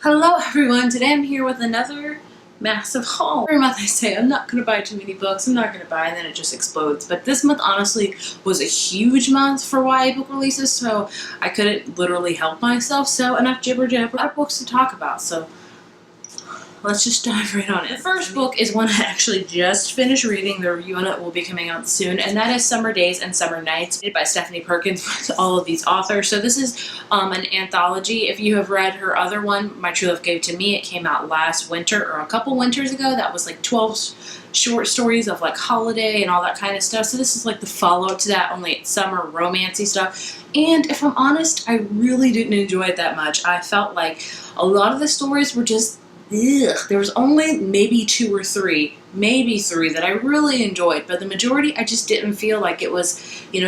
Hello everyone, today I'm here with another massive haul. Every month I say I'm not going to buy too many books, I'm not going to buy, and then it just explodes. But this month honestly was a huge month for YA book releases, so I couldn't literally help myself. So enough jibber jabber, I have books to talk about, so let's just dive right on it. The first book is one I actually just finished reading. The review on it will be coming out soon, and that is Summer Days and Summer Nights by Stephanie Perkins with all of these authors. So this is an anthology. If you have read her other one, My True Love Gave to Me, it came out last winter or a couple winters ago. That was like 12 short stories of like holiday and all that kind of stuff. So this is like the follow-up to that, only it's summer romancy stuff. And if I'm honest, I really didn't enjoy it that much. I felt like a lot of the stories were just ugh. There was only maybe two or three, maybe three that I really enjoyed, but the majority I just didn't feel like it was,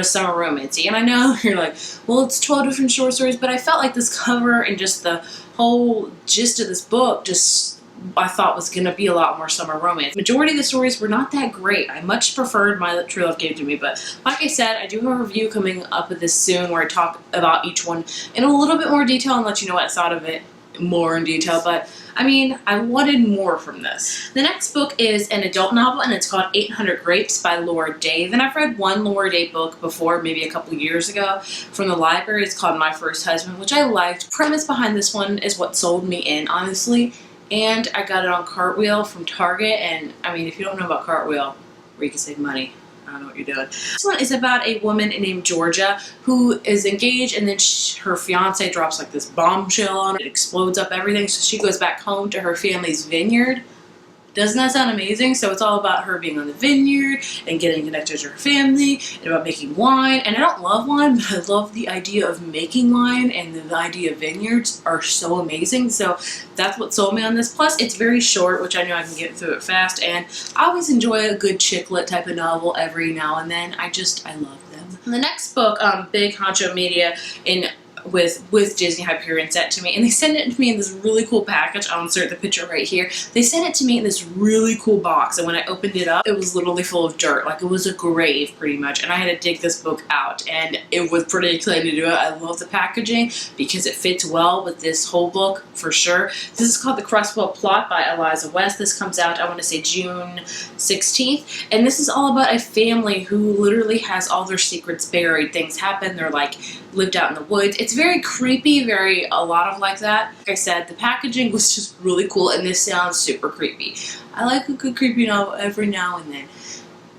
summer romancy. And I know you're like, well, it's 12 different short stories, but I felt like this cover and just the whole gist of this book I thought was going to be a lot more summer romance. Majority of the stories were not that great. I much preferred My True Love Gave to Me, but like I said, I do have a review coming up with this soon where I talk about each one in a little bit more detail and let you know what I thought of it more in detail. But I mean, I wanted more from this. The next book is an adult novel, and it's called 800 Grapes by Laura Dave. And I've read one Laura Dave book before, maybe a couple years ago, from the library. It's called My First Husband, which I liked. The premise behind this one is what sold me in, honestly. And I got it on Cartwheel from Target. And I mean, if you don't know about Cartwheel, where you can save money, I don't know what you're doing. This one is about a woman named Georgia who is engaged, and then her fiance drops like this bombshell on her. It explodes up everything, so she goes back home to her family's vineyard. Doesn't that sound amazing? So it's all about her being on the vineyard and getting connected to her family and about making wine. And I don't love wine, but I love the idea of making wine, and the idea of vineyards are so amazing. So that's what sold me on this. Plus, it's very short, which I know I can get through it fast. And I always enjoy a good chick lit type of novel every now and then. I love them. The next book, Big Honcho Media with Disney Hyperion sent to me, and they sent it to me in this really cool package. I'll insert the picture right here. They sent it to me in this really cool box, and when I opened it up, it was literally full of dirt. Like, it was a grave pretty much, and I had to dig this book out, and it was pretty exciting to do it. I love the packaging because it fits well with this whole book for sure. This is called The Crosswalk Plot by Eliza West. This comes out, I want to say, June 16th, and this is all about a family who literally has all their secrets buried. Things happen, they're like lived out in the woods. It's very creepy, a lot of like that. Like I said, the packaging was just really cool, and this sounds super creepy. I like a good creepy novel every now and then.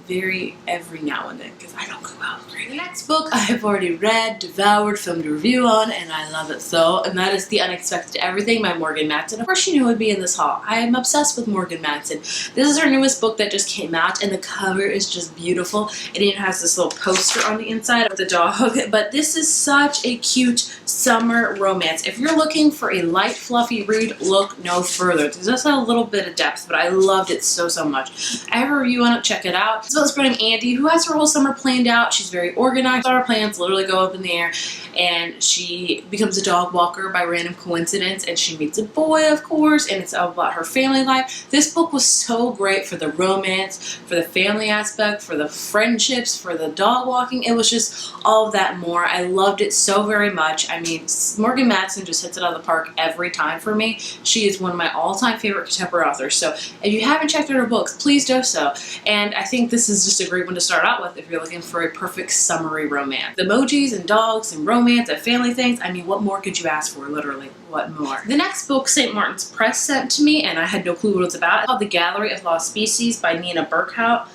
Every now and then, because I don't go out crazy. The next book I have already read, devoured, filmed a review on, and I love it so, and that is The Unexpected Everything by Morgan Matson. Of course you knew it would be in this haul. I am obsessed with Morgan Matson. This is her newest book that just came out, and the cover is just beautiful. It even has this little poster on the inside of the dog, but this is such a cute summer romance. If you're looking for a light, fluffy read, look no further. There's just a little bit of depth, but I loved it so much. I have a review on it, check it out. So it's from Andy, who has her whole summer planned out. She's very organized. All her plans literally go up in the air, and she becomes a dog walker by random coincidence, and she meets a boy, of course, and it's all about her family life. This book was so great for the romance, for the family aspect, for the friendships, for the dog walking. It was just all of that and more. I loved it so very much. I mean, Morgan Matson just hits it out of the park every time for me. She is one of my all-time favorite contemporary authors, so if you haven't checked out her books, please do so. And I think this is just a great one to start out with if you're looking for a perfect summery romance. The emojis and dogs and romance and family things, I mean, what more could you ask for, literally? What more? The next book St. Martin's Press sent to me, and I had no clue what it was about. It's called The Gallery of Lost Species by Nina Burkhardt,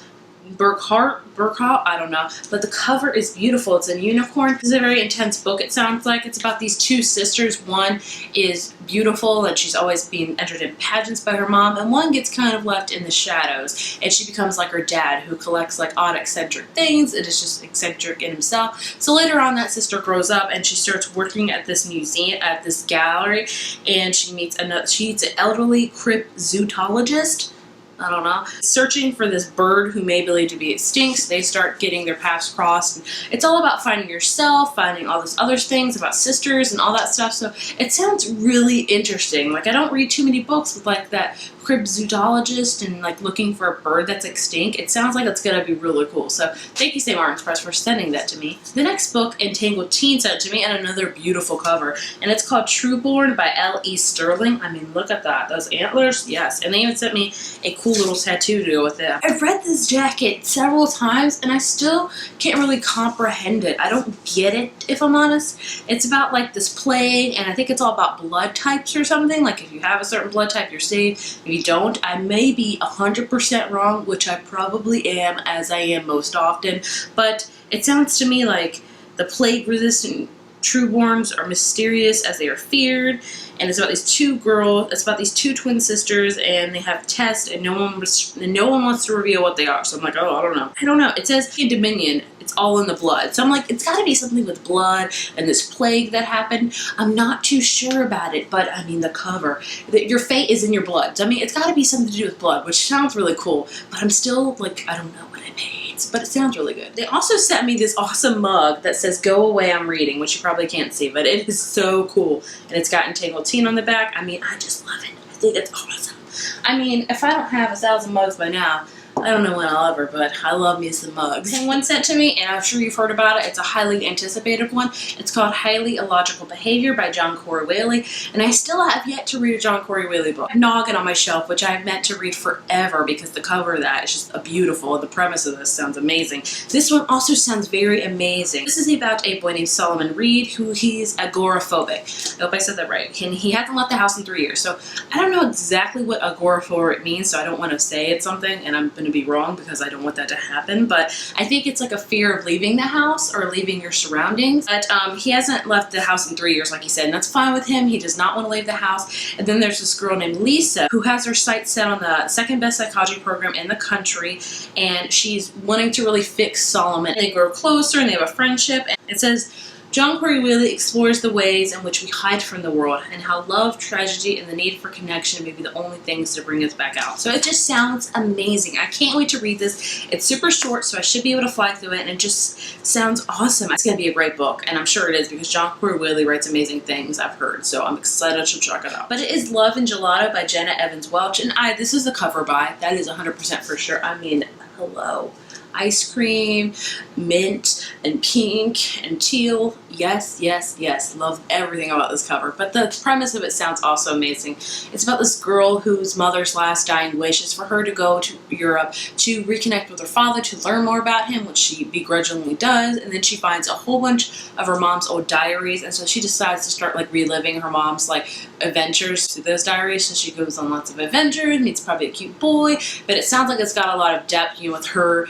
I don't know, but the cover is beautiful. It's a unicorn. It's a very intense book, it sounds like. It's about these two sisters. One is beautiful, and she's always being entered in pageants by her mom, and one gets kind of left in the shadows, and she becomes like her dad, who collects like odd eccentric things, and is just eccentric in himself. So later on, that sister grows up, and she starts working at this museum, at this gallery, and she meets an elderly cryptozoologist. I don't know. Searching for this bird who may believe to be extinct. They start getting their paths crossed. And it's all about finding yourself, finding all these other things about sisters and all that stuff. So it sounds really interesting. Like, I don't read too many books with like that cryptozoologist and like looking for a bird that's extinct. It sounds like it's gonna be really cool. So thank you, St. Martin's Press, for sending that to me. The next book, Entangled Teen, sent to me, and another beautiful cover. And it's called Trueborn by L.E. Sterling. I mean, look at that. Those antlers, yes. And they even sent me a cool little tattoo to go with it. I've read this jacket several times, and I still can't really comprehend it. I don't get it, if I'm honest. It's about like this plague, and I think it's all about blood types or something. Like, if you have a certain blood type, you're saved. If you don't, I may be 100% wrong, which I probably am, as I am most often. But it sounds to me like the plague-resistant trueborns are mysterious as they are feared, and it's about these two girls. It's about these two twin sisters, and they have tests, and no one wants to reveal what they are. So I'm like, oh, I don't know. It says in Dominion, it's all in the blood. So I'm like, it's got to be something with blood and this plague that happened. I'm not too sure about it, but I mean, the cover, your fate is in your blood. So, I mean, it's got to be something to do with blood, which sounds really cool. But I'm still like, I don't know what it means, but it sounds really good. They also sent me this awesome mug that says "Go away, I'm reading," which you probably can't see, but it is so cool. And it's got Entangled Teen on the back. I mean, I just love it. I think it's awesome. I mean, if I don't have 1,000 mugs by now, I don't know when I'll ever, but I love me some mugs. And one sent to me, and I'm sure you've heard about it. It's a highly anticipated one. It's called Highly Illogical Behavior by John Corey Whaley, and I still have yet to read a John Corey Whaley book. Noggin on my shelf, which I've meant to read forever because the cover of that is just beautiful. The premise of this sounds amazing. This one also sounds very amazing. This is about a boy named Solomon Reed, who he's agoraphobic. I hope I said that right. And he hasn't left the house in 3 years, so I don't know exactly what agoraphobic means, so I don't want to say it's something, and I'm going to be wrong because I don't want that to happen, but I think it's like a fear of leaving the house or leaving your surroundings. But he hasn't left the house in 3 years, like he said, and that's fine with him. He does not want to leave the house. And then there's this girl named Lisa who has her sights set on the second best psychology program in the country, and she's wanting to really fix Solomon. They grow closer and they have a friendship, and it says, John Corey Whaley explores the ways in which we hide from the world and how love, tragedy, and the need for connection may be the only things to bring us back out. So it just sounds amazing. I can't wait to read this. It's super short, so I should be able to fly through it, and it just sounds awesome. It's going to be a great book, and I'm sure it is because John Corey Whaley writes amazing things, I've heard, so I'm excited to check it out. But it is Love and Gelato by Jenna Evans Welch, and this is the cover by. That is 100% for sure. I mean, hello. Ice cream, mint, and pink, and teal. Yes, yes, yes. Love everything about this cover. But the premise of it sounds also amazing. It's about this girl whose mother's last dying wish is for her to go to Europe to reconnect with her father, to learn more about him, which she begrudgingly does. And then she finds a whole bunch of her mom's old diaries. And so she decides to start like reliving her mom's like adventures through those diaries. So she goes on lots of adventures, meets probably a cute boy. But it sounds like it's got a lot of depth, with her,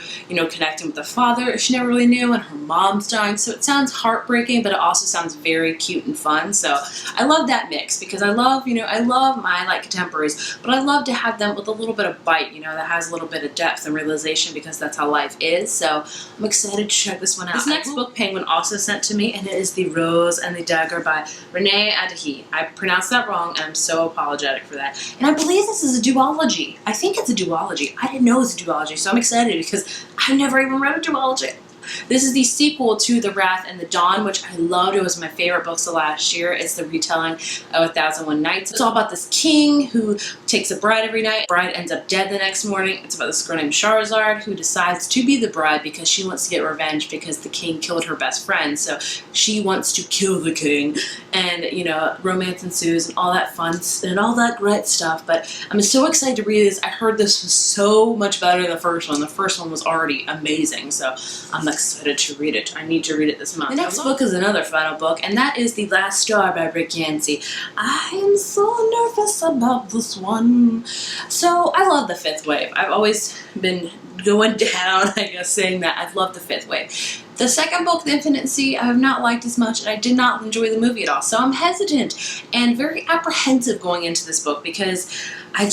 connecting with the father she never really knew, and her mom's dying. So it sounds heartbreaking, but it also sounds very cute and fun. So I love that mix because I love, I love my like contemporaries, but I love to have them with a little bit of bite, that has a little bit of depth and realization because that's how life is. So I'm excited to check this one out. This next book Penguin also sent to me, and it is The Rose and the Dagger by Renee Adahi. I pronounced that wrong, and I'm so apologetic for that. And I believe this is a duology. I think it's a duology. I didn't know it was a duology, so I'm excited because I've never even read a duology. This is the sequel to The Wrath and the Dawn, which I loved. It was my favorite books of last year. It's the retelling of 1001 Nights. It's all about this king who takes a bride every night. The bride ends up dead the next morning. It's about this girl named Charizard who decides to be the bride because she wants to get revenge because the king killed her best friend. So she wants to kill the king. And, romance ensues and all that fun and all that great stuff. But I'm so excited to read this. I heard this was so much better than the first one. The first one was already amazing. So I'm excited to read it. I need to read it this month. The next book is another final book, and that is The Last Star by Rick Yancey. I am so nervous about this one. So I love the fifth wave. I've always been going down, I guess, saying that. I've loved the fifth wave. The second book, The Infinite Sea, I have not liked as much, and I did not enjoy the movie at all. So I'm hesitant and very apprehensive going into this book because I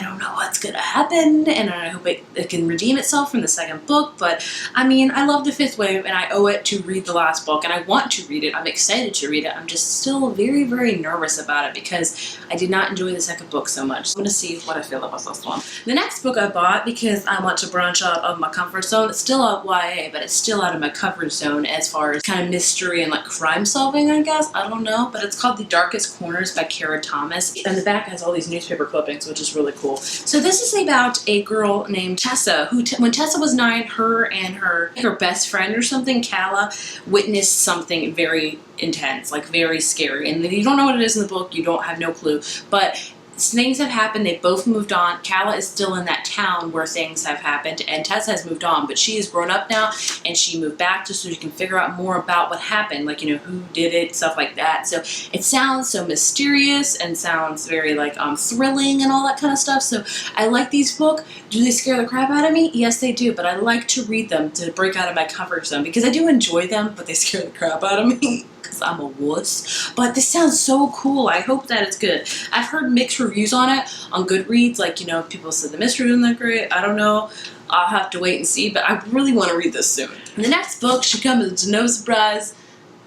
don't know what's going to happen, and I hope it can redeem itself from the second book. But I mean, I love The Fifth Wave, and I owe it to read the last book, and I want to read it. I'm excited to read it. I'm just still very, very nervous about it because I did not enjoy the second book so much. So I'm going to see what I feel about this one. The next book I bought because I want to branch out of my comfort zone. It's still a YA, but it's still out of my comfort zone as far as kind of mystery and like crime solving, I guess. I don't know, but it's called The Darkest Corners by Kara Thomas, and the back has all these newspaper clippings, which is really cool. So this is about a girl named Tessa who, when Tessa was 9, her and her best friend or something, Calla, witnessed something very intense, like very scary. And you don't know what it is in the book, you don't have no clue, but things have happened. They both moved on. Calla is still in that town where things have happened, and Tessa has moved on, but she is grown up now, and she moved back just so she can figure out more about what happened, like, you know, who did it, stuff like that. So it sounds so mysterious and sounds very like thrilling and all that kind of stuff. So I like these books. Do they scare the crap out of me? Yes, they do, but I like to read them to break out of my comfort zone because I do enjoy them, but they scare the crap out of me. I'm a wuss. But this sounds so cool. I hope that it's good. I've heard mixed reviews on it on Goodreads. Like, you know, people said the mystery isn't that great. I don't know. I'll have to wait and see, but I really want to read this soon. And the next book should come as no surprise,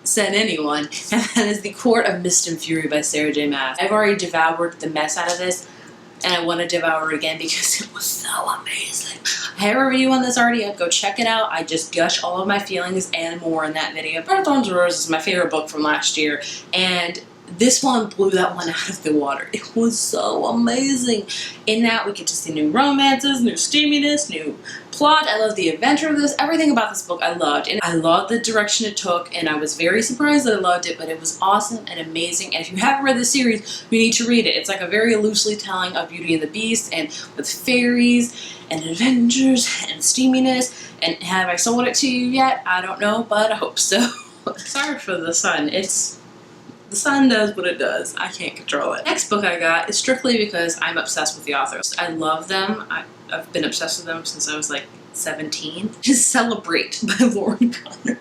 said anyone, and that is The Court of Mist and Fury by Sarah J. Maas. I've already devoured the mess out of this, and I want to devour it again because it was so amazing. I have a review on this already up. Go check it out. I just gush all of my feelings and more in that video. Blood of Thorns and Roses is my favorite book from last year, and this one blew that one out of the water. It was so amazing. In that, we get to see new romances, new steaminess, new plot. I love the adventure of this. Everything about this book I loved, and I loved the direction it took, and I was very surprised that I loved it, but it was awesome and amazing. And if you haven't read the series, you need to read it. It's like a very loosely telling of Beauty and the Beast, and with fairies and adventures and steaminess. And have I sold it to you yet? I don't know, but I hope so. Sorry for the sun. The sun does what it does. I can't control it. Next book I got is strictly because I'm obsessed with the authors. I love them. I've been obsessed with them since I was like 17. Just Celebrate by Lauren Conrad.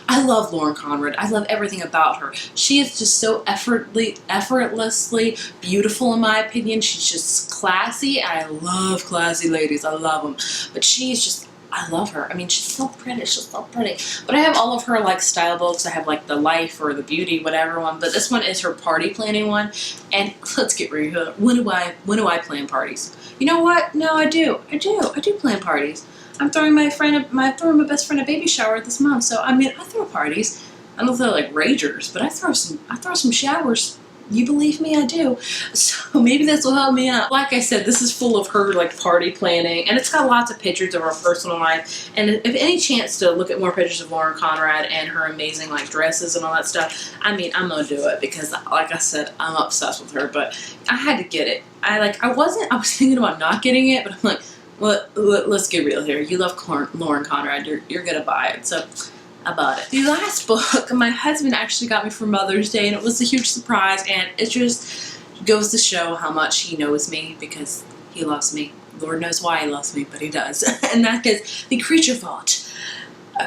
I love Lauren Conrad. I love everything about her. She is just so effortlessly beautiful in my opinion. She's just classy, and I love classy ladies. I love them. But she's just, I love her. I mean, she's so pretty. She's so pretty. But I have all of her like style books. I have like the Life or the Beauty, whatever one. But this one is her party planning one. And let's get real. When do I plan parties? You know what? No, I do. I do plan parties. I'm throwing my best friend a baby shower this month. So I mean, I throw parties. I don't know if they're like ragers, but I throw some showers. You believe me? I do. So maybe this will help me out. Like I said, this is full of her like party planning, and it's got lots of pictures of her personal life. And if any chance to look at more pictures of Lauren Conrad and her amazing like dresses and all that stuff, I mean, I'm gonna do it because, like I said, I'm obsessed with her. But I had to get it. I was thinking about not getting it, but I'm like, let's get real here. You love Lauren Conrad. You're gonna buy it. So I bought it. The last book my husband actually got me for Mother's Day, and it was a huge surprise, and it just goes to show how much he knows me because he loves me. Lord knows why he loves me, but he does. And that is The Creature Vault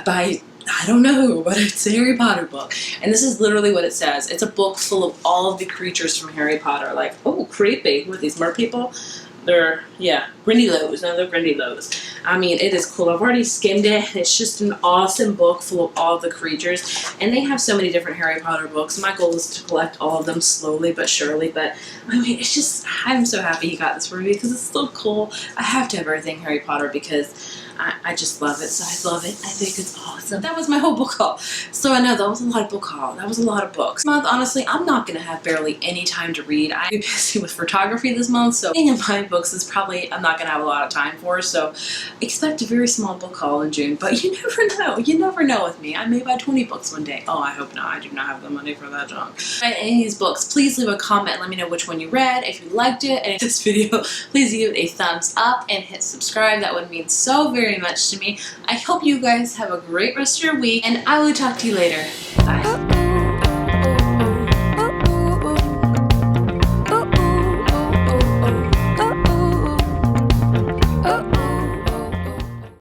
by, I don't know who, but it's a Harry Potter book. And this is literally what it says. It's a book full of all of the creatures from Harry Potter. Like, oh, creepy. Who are these, mer people? They're, yeah, Grindylows. No, they're Grindylows. I mean, it is cool. I've already skimmed it. It's just an awesome book full of all the creatures. And they have so many different Harry Potter books. My goal is to collect all of them slowly but surely. But, I mean, it's just, I'm so happy he got this for me because it's so cool. I have to have everything Harry Potter because I just love it. So I love it. I think it's awesome. That was my whole book haul. So I know that was a lot of book haul. That was a lot of books. This month, honestly, I'm not going to have barely any time to read. I'm busy with photography this month, so reading in my books is probably, I'm not going to have a lot of time for. So expect a very small book haul in June. But you never know. You never know with me. I may buy 20 books one day. Oh, I hope not. I do not have the money for that junk. Read any of these books, please leave a comment and let me know which one you read. If you liked it and this video, please give it a thumbs up and hit subscribe. That would mean so very much to me. I hope you guys have a great rest of your week, and I will talk to you later. Bye.